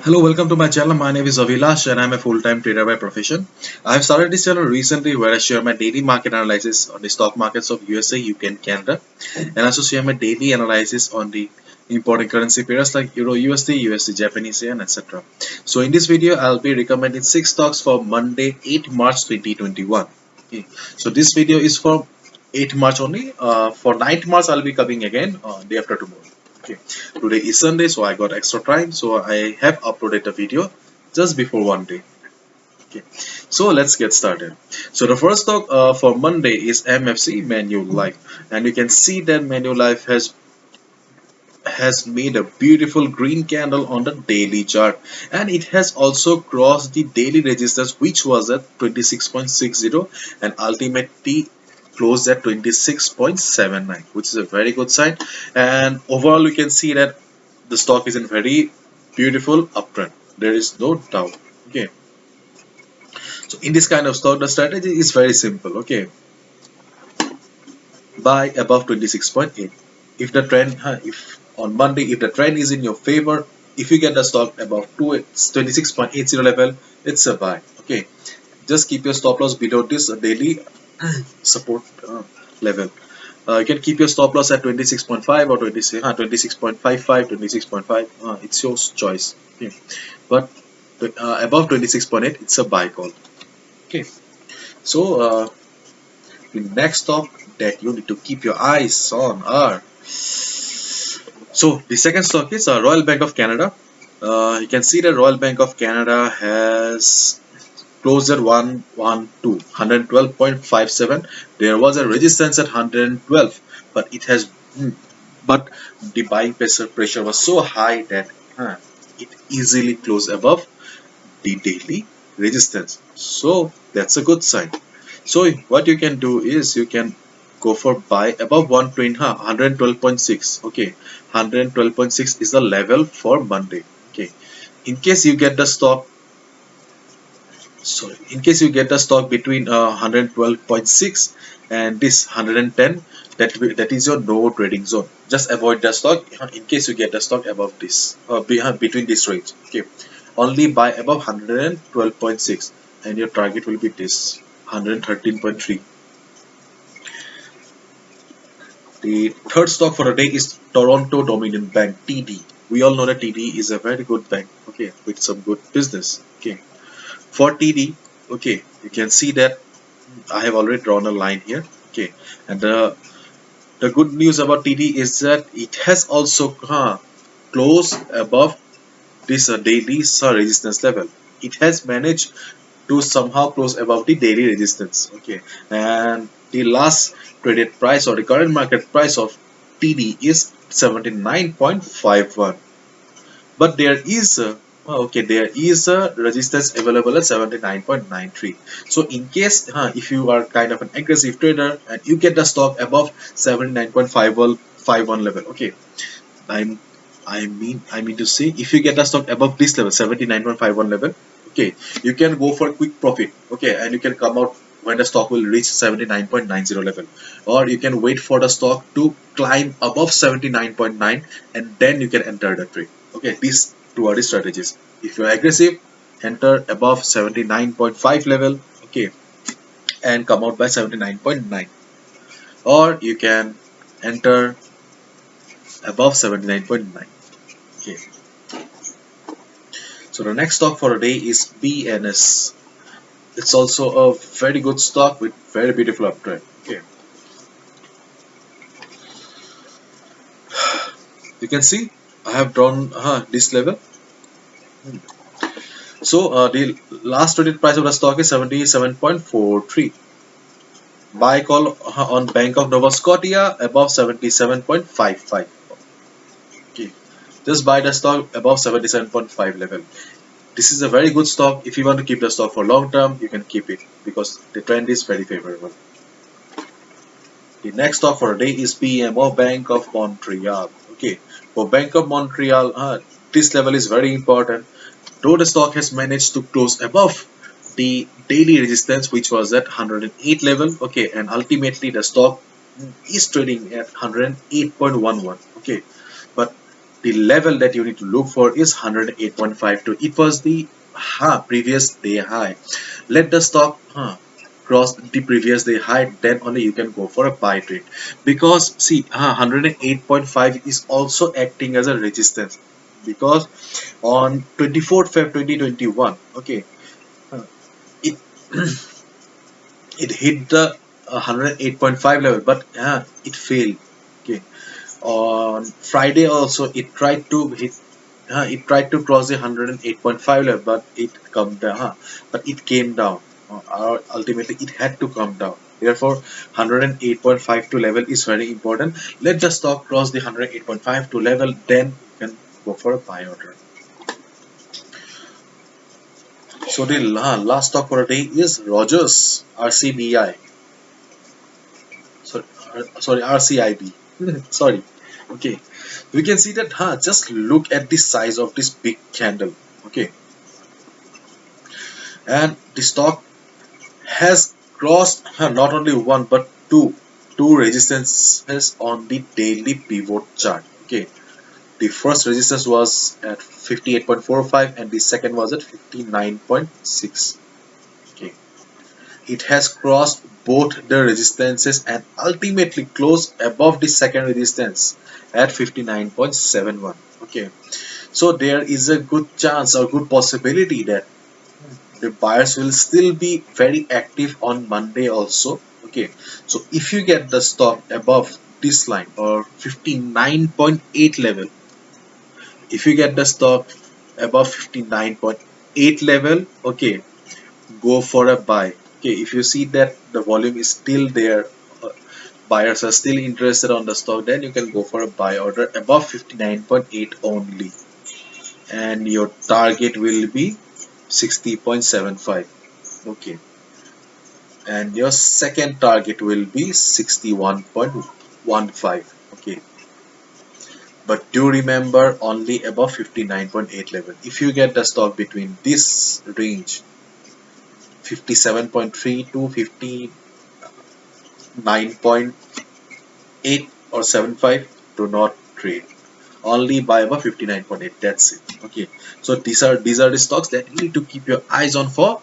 Hello, welcome to my channel. My name is Avilash and I'm a full-time trader by profession. I have started this channel recently where I share my daily market analysis on the stock markets of USA, UK and Canada, and also share my daily analysis on the important currency pairs like Euro USD, USD Japanese yen, etc. So in this video, I'll be recommending 6 stocks for Monday, 8 March 2021. Okay. So this video is for 8 March only. For 9th March, I'll be coming again day after tomorrow. Okay, today is Sunday, so I got extra time, so I have uploaded a video just before one day. Okay, so let's get started. So the first stock for Monday is MFC Manulife, and you can see that Manulife has made a beautiful green candle on the daily chart, and it has also crossed the daily resistance, which was at 26.60 and ultimately closed at 26.79, which is a very good sign. And overall you can see that the stock is in very beautiful uptrend, there is no doubt. Okay, so in this kind of stock the strategy is very simple. Okay, buy above 26.8. If the trend if on Monday, if the trend is in your favor, if you get the stock above 26.80 level, it's a buy. Okay, just keep your stop loss below this daily support level. You can keep your stop loss at 26.5 or 26.55, 26.5. It's your choice. Okay, but above 26.8, it's a buy call. Okay, so the next stock that you need to keep your eyes on are, so the second stock is Royal Bank of Canada. You can see that Royal Bank of Canada has closed at 112.57. There was a resistance at 112, but it has but the buying pressure was so high that it easily closed above the daily resistance. So that's a good sign. So what you can do is you can go for buy above 120, 112.6. Okay, 112.6 is the level for Monday. Okay, in case you get the stock, sorry, in case you get the stock between 112.6 and this 110, that is your no trading zone. Just avoid the stock in case you get the stock above this between this range. Okay, only buy above 112.6 and your target will be this 113.3. The third stock for the day is Toronto Dominion Bank, TD. We all know that TD is a very good bank, okay, with some good business. Okay, for TD, okay, you can see that I have already drawn a line here. Okay, and the good news about TD is that it has also closed above this daily resistance level. It has managed to somehow close above the daily resistance. Okay, and the last traded price or the current market price of TD is 79.51. But there is a there is a resistance available at 79.93. So in case if you are kind of an aggressive trader and you get the stock above 79.51 level, okay, I'm I mean to say, if you get the stock above this level 79.51 level, okay, you can go for quick profit. Okay, and you can come out when the stock will reach 79.90 level, or you can wait for the stock to climb above 79.9 and then you can enter the trade. Okay, these two are the strategies. If you're aggressive, enter above 79.5 level, okay, and come out by 79.9, or you can enter above 79.9. Okay, so the next stock for the day is BNS. It's also a very good stock with very beautiful uptrend. Okay, you can see I have drawn this level. So the last traded price of the stock is 77.43. Buy call on Bank of Nova Scotia above 77.55. Okay, just buy the stock above 77.5 level. This is a very good stock. If you want to keep the stock for long term, you can keep it because the trend is very favorable. The next stock for the day is BMO, Bank of Montreal. Okay, for Bank of Montreal, this level is very important. Though the stock has managed to close above the daily resistance, which was at 108 level, okay, and ultimately the stock is trading at 108.11. Okay, but the level that you need to look for is 108.52. It was the previous day high. Let the stock cross the previous day high, then only you can go for a buy trade. Because see, 108.5 is also acting as a resistance. Because on 24th Feb 2021, okay, it it hit the 108.5 level, but it failed. Okay, on Friday also it tried to cross the 108.5 level, but it come down. But it came down. Ultimately, it had to come down. Therefore, 108.52 level is very important. Let the stock cross the 108.52 level, then you can go for a buy order. So the last stock for the day is Rogers RCBI. Sorry, sorry, RCIB. Sorry. Okay, we can see that just look at the size of this big candle. Okay, and the stock has crossed not only one but two resistances on the daily pivot chart. Okay, the first resistance was at 58.45 and the second was at 59.6. Okay, it has crossed both the resistances and ultimately closed above the second resistance at 59.71. Okay, so there is a good chance or good possibility that the buyers will still be very active on Monday also. Okay, so if you get the stock above this line or 59.8 level, if you get the stock above 59.8 level, okay, go for a buy. Okay, if you see that the volume is still there, uh, buyers are still interested on the stock, then you can go for a buy order above 59.8 only, and your target will be 60.75. Okay, and your second target will be 61.15. Okay, but do remember only above 59.8 level. If you get the stock between this range 57.3 to 59.8 or 75, do not trade, only buy above 59.8. That's it. Okay, so these are the stocks that you need to keep your eyes on for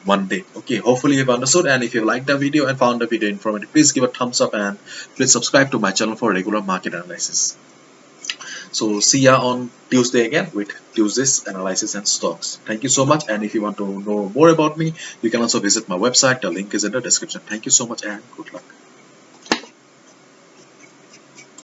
Monday. Okay, hopefully you've understood, and if you liked the video and found the video informative, please give a thumbs up and please subscribe to my channel for regular market analysis. So see ya on Tuesday again with Tuesday's analysis and stocks. Thank you so much, and if you want to know more about me, you can also visit my website. The link is in the description. Thank you so much and good luck.